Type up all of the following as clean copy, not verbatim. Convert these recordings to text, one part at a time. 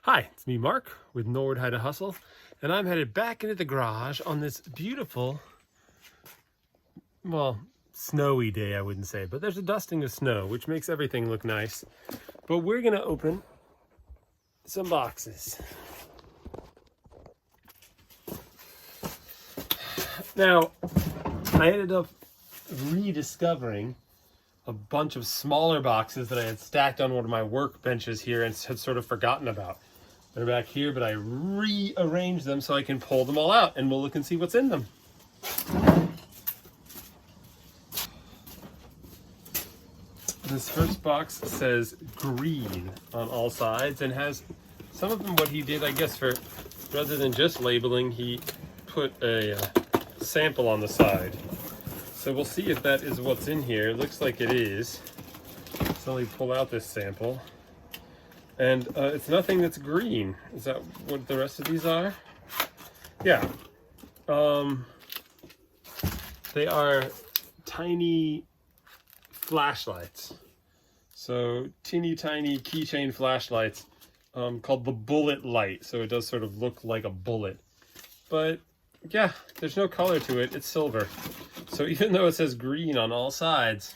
Hi, it's me, Mark, with Nord How to Hustle, and I'm headed back into the garage on this beautiful, well, snowy day, I wouldn't say, but there's a dusting of snow, which makes everything look nice. But we're going to open some boxes. Now, I ended up rediscovering a bunch of smaller boxes that I had stacked on one of my workbenches here and had sort of forgotten about. They're back here, but I rearranged them so I can pull them all out, and we'll look and see what's in them. This first box says green on all sides and has some of them. What he did, I guess, for rather than just labeling, he put a sample on the side. So we'll see if that is what's in here. It looks like it is. So let me pull out this sample. And it's nothing that's green. Is that what the rest of these are? Yeah. They are tiny flashlights. So teeny tiny keychain flashlights called the bullet light. So it does sort of look like a bullet. But yeah, there's no color to it. It's silver. So even though it says green on all sides,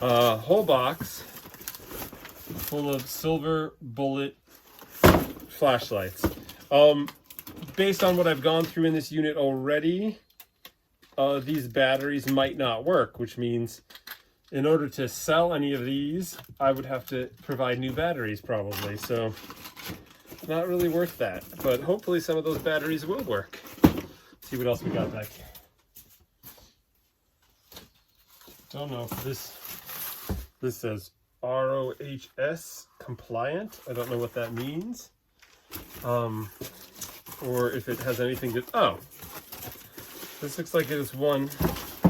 whole box full of silver bullet flashlights. Based on what I've gone through in this unit already, these batteries might not work, which means in order to sell any of these, I would have to provide new batteries probably. So not really worth that, but hopefully some of those batteries will work. Let's see what else we got back here. Don't know if this says ROHS compliant. I don't know what that means. Or if it has anything to, oh, this looks like it is one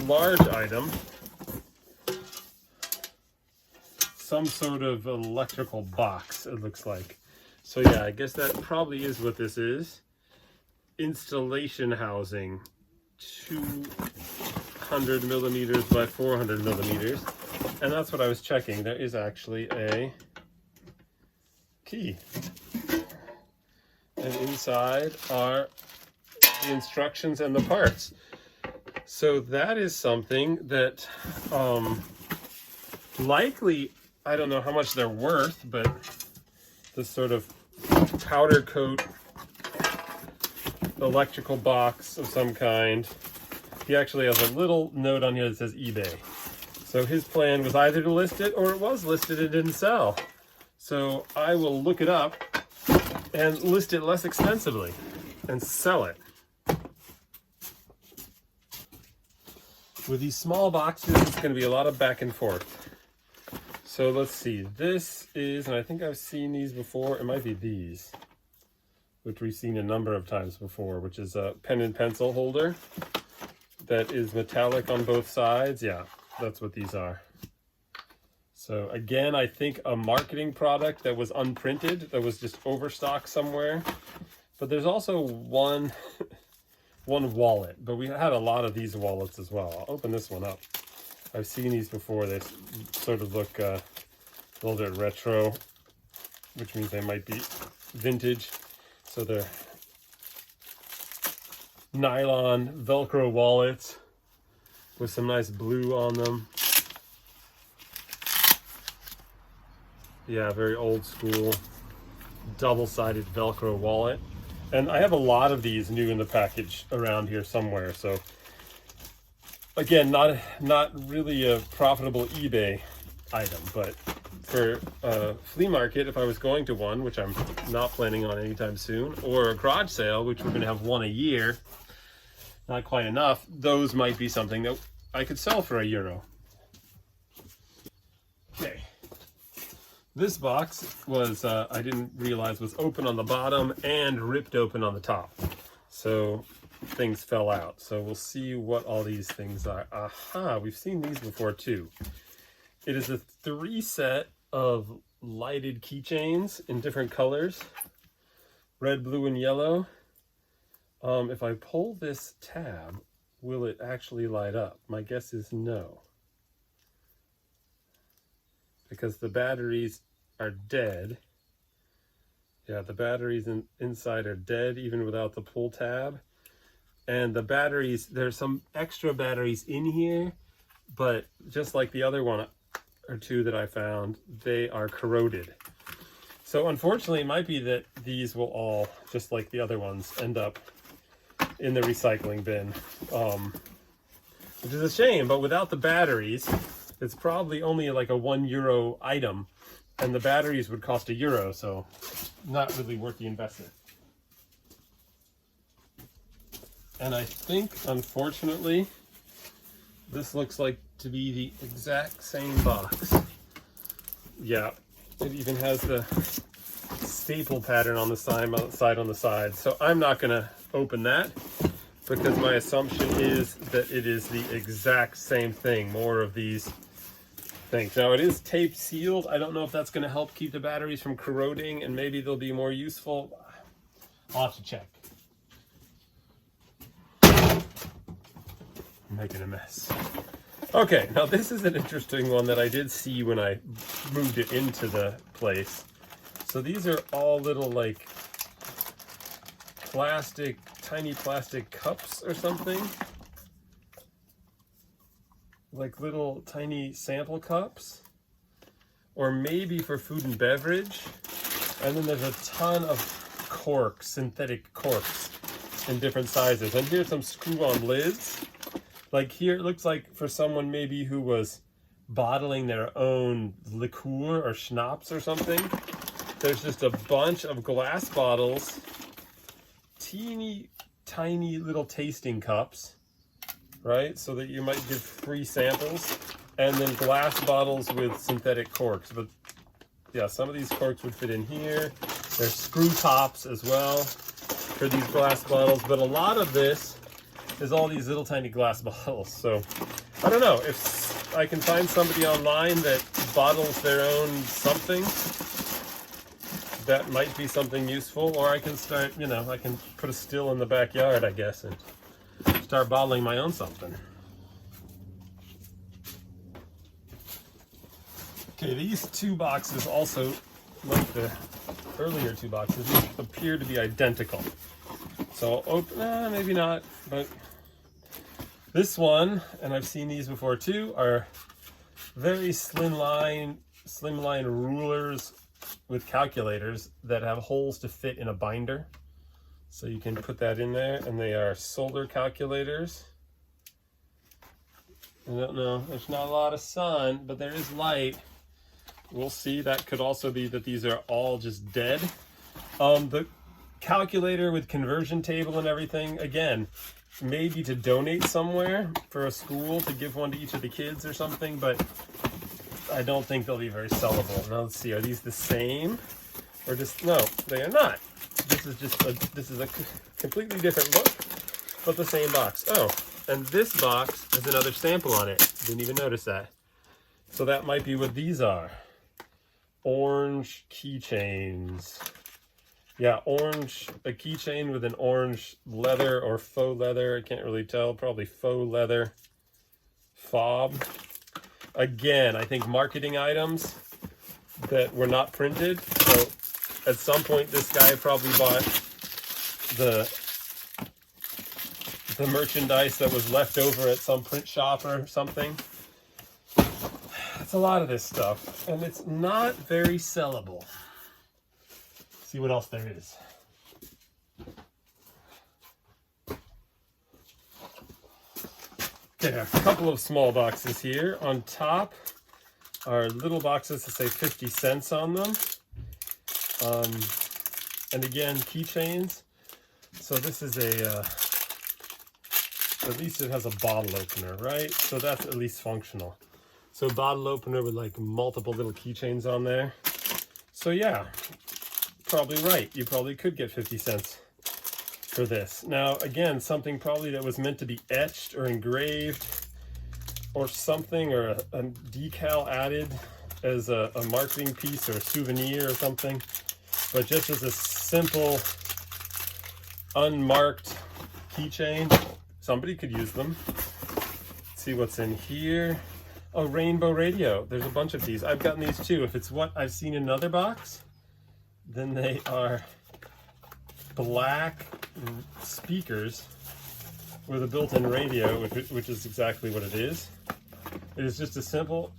large item. Some sort of electrical box, it looks like. So yeah, I guess that probably is what this is. Installation housing, 200 millimeters by 400 millimeters. And that's what I was checking. There is actually a key. And inside are the instructions and the parts. So that is something that likely, I don't know how much they're worth, but this sort of powder coat electrical box of some kind. He actually has a little note on here that says eBay. So his plan was either to list it or it was listed and didn't sell. So I will look it up and list it less expensively and sell it. With these small boxes, it's going to be a lot of back and forth. So let's see. This is, and I think I've seen these before. It might be these, which we've seen a number of times before, which is a pen and pencil holder that is metallic on both sides. Yeah, that's what these are. So again, I think a marketing product that was unprinted, that was just overstock somewhere. But there's also one wallet, but we had a lot of these wallets as well. I'll open this one up. I've seen these before. They sort of look a little bit retro, which means they might be vintage. So they're nylon Velcro wallets with some nice blue on them. Yeah, very old school, double-sided Velcro wallet. And I have a lot of these new in the package around here somewhere. So again, not really a profitable eBay item, but for a flea market, if I was going to one, which I'm not planning on anytime soon, or a garage sale, which we're going to have one a year, not quite enough, those might be something that I could sell for €1. Okay. This box was, I didn't realize was open on the bottom and ripped open on the top. So things fell out. So we'll see what all these things are. Aha, we've seen these before too. It is a 3 set of lighted keychains in different colors. Red, blue, and yellow. If I pull this tab, will it actually light up? My guess is no. Because the batteries are dead. Yeah, the batteries inside are dead even without the pull tab. And the batteries, there's some extra batteries in here, but just like the other one or two that I found, they are corroded. So unfortunately, it might be that these will all, just like the other ones, end up in the recycling bin, which is a shame. But without the batteries, it's probably only like a €1 item, and the batteries would cost €1, so not really worth the investment. And I think, unfortunately, this looks like to be the exact same box. Yeah, it even has the staple pattern on the side on the side. So I'm not gonna open that because my assumption is that it is the exact same thing, more of these things. Now it is tape sealed. I don't know if that's gonna help keep the batteries from corroding, and maybe they'll be more useful. I'll have to check. I'm making a mess. Okay, now this is an interesting one that I did see when I moved it into the place. So these are all little like plastic, tiny plastic cups or something. Like little tiny sample cups. Or maybe for food and beverage. And then there's a ton of corks, synthetic corks in different sizes. And here's some screw-on lids. Like here, it looks like for someone maybe who was bottling their own liqueur or schnapps or something. There's just a bunch of glass bottles, teeny tiny little tasting cups, right? So that you might give free samples, and then glass bottles with synthetic corks. But yeah, some of these corks would fit in here. There's screw tops as well for these glass bottles, but a lot of this is all these little tiny glass bottles. So I don't know if I can find somebody online that bottles their own something. That might be something useful, or I can start, you know, I can put a still in the backyard, I guess, and start bottling my own something. Okay, these two boxes also, like the earlier two boxes, appear to be identical. So I'll open, maybe not, but this one, and I've seen these before too, are very slimline rulers with calculators that have holes to fit in a binder. So you can put that in there, and they are solar calculators. I don't know, there's not a lot of sun, but there is light. We'll see. That could also be that these are all just dead. The calculator with conversion table and everything, again, maybe to donate somewhere for a school, to give one to each of the kids or something, but I don't think they'll be very sellable. Now let's see, are these the same? Or just, no, they are not. This is a completely different look, but the same box. Oh, and this box has another sample on it. Didn't even notice that. So that might be what these are. Orange keychains. Yeah, orange, a keychain with an orange leather or faux leather. I can't really tell, probably faux leather fob. Again, I think marketing items that were not printed. So at some point, this guy probably bought the merchandise that was left over at some print shop or something. That's a lot of this stuff, and it's not very sellable. Let's see what else there is. Okay, a couple of small boxes here. On top are little boxes that say 50 cents on them. And again, keychains. So this is at least it has a bottle opener, right? So that's at least functional. So bottle opener with like multiple little keychains on there. So yeah, probably right. You probably could get 50 cents for this. Now, again, something probably that was meant to be etched or engraved or something, or a decal added as a marketing piece or a souvenir or something. But just as a simple, unmarked keychain, somebody could use them. Let's see what's in here. Oh, rainbow radio. There's a bunch of these. I've gotten these too. If it's what I've seen in another box, Then they are black speakers with a built-in radio, which is exactly what it is. It is just a simple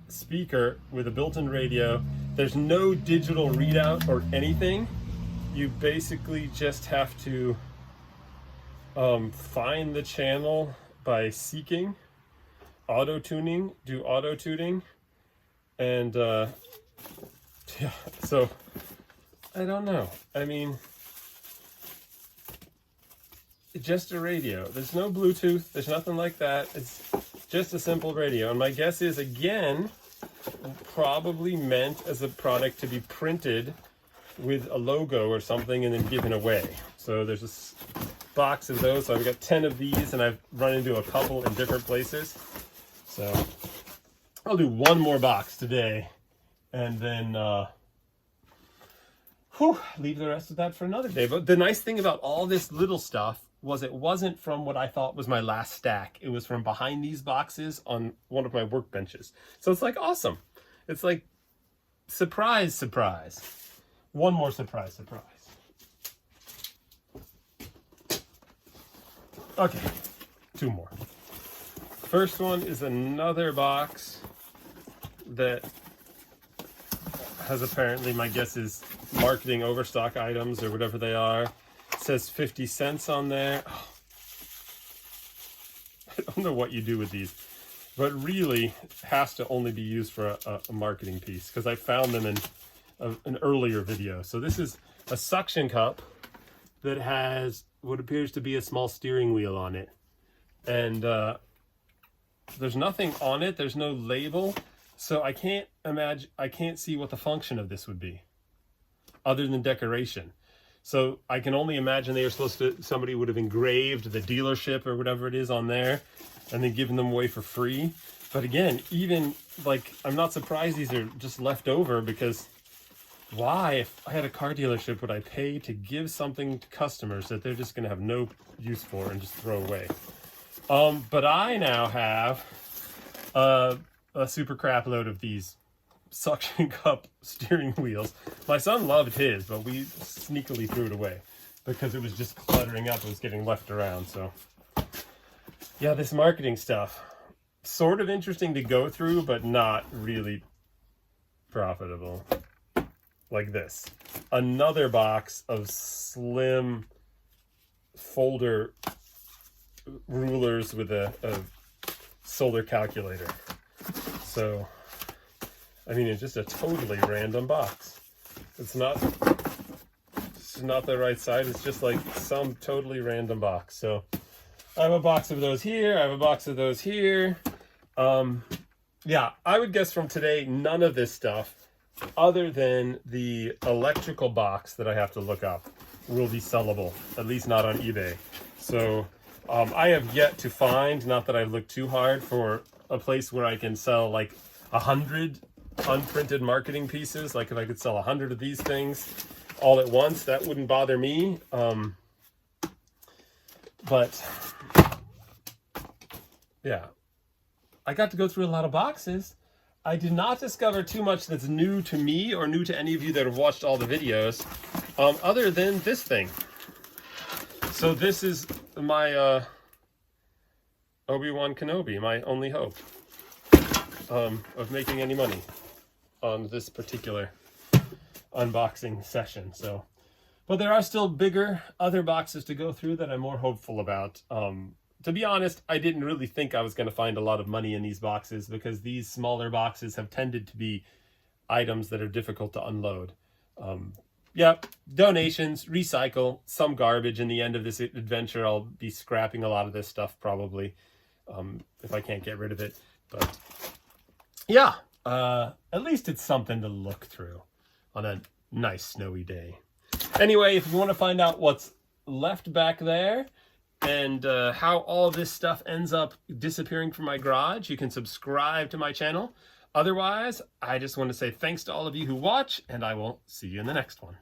speaker with a built-in radio. There's no digital readout or anything. You basically just have to find the channel by seeking, auto-tuning, do auto-tuning, and yeah, so I don't know. I mean, just a radio. There's no Bluetooth, there's nothing like that. It's just a simple radio. And my guess is, again, probably meant as a product to be printed with a logo or something and then given away. So there's a box of those. So I've got 10 of these, and I've run into a couple in different places. So I'll do one more box today, and then leave the rest of that for another day. But the nice thing about all this little stuff was it wasn't from what I thought was my last stack. It was from behind these boxes on one of my workbenches. So it's like awesome. It's like surprise, surprise. One more surprise, surprise. Okay, 2 more. First one is another box that has apparently, my guess is, marketing overstock items or whatever they are. It says 50 cents on there. Oh, I don't know what you do with these, but really has to only be used for a marketing piece, because I found them in an earlier video. So this is a suction cup that has what appears to be a small steering wheel on it. And there's nothing on it. There's no label. So I can't see what the function of this would be other than decoration. So I can only imagine they were somebody would have engraved the dealership or whatever it is on there and then given them away for free. But again, even like, I'm not surprised these are just left over, because why, if I had a car dealership, would I pay to give something to customers that they're just going to have no use for and just throw away? But I now have a super crap load of these suction cup steering wheels. My son loved his, but we sneakily threw it away because it was just cluttering up. It was getting left around. So yeah, this marketing stuff, sort of interesting to go through, but not really profitable. Like this, another box of slim folder rulers with a solar calculator. So I mean, it's just a totally random box. It's not the right side. It's just like some totally random box. So I have a box of those here. I have a box of those here. Yeah, I would guess from today, none of this stuff, other than the electrical box that I have to look up, will be sellable, at least not on eBay. So I have yet to find, not that I've looked too hard, for a place where I can sell like 100 unprinted marketing pieces. Like if I could sell 100 of these things all at once, that wouldn't bother me. But yeah, I got to go through a lot of boxes. I did not discover too much that's new to me or new to any of you that have watched all the videos, other than this thing. So this is my Obi-Wan Kenobi, my only hope of making any money on this particular unboxing session. So, but there are still bigger other boxes to go through that I'm more hopeful about. To be honest, I didn't really think I was going to find a lot of money in these boxes, because these smaller boxes have tended to be items that are difficult to unload. Yeah, donations, recycle, some garbage. In the end of this adventure, I'll be scrapping a lot of this stuff probably, if I can't get rid of it. But yeah, at least it's something to look through on a nice snowy day. Anyway, if you want to find out what's left back there and how all this stuff ends up disappearing from my garage, you can subscribe to my channel. Otherwise, I just want to say thanks to all of you who watch, and I will see you in the next one.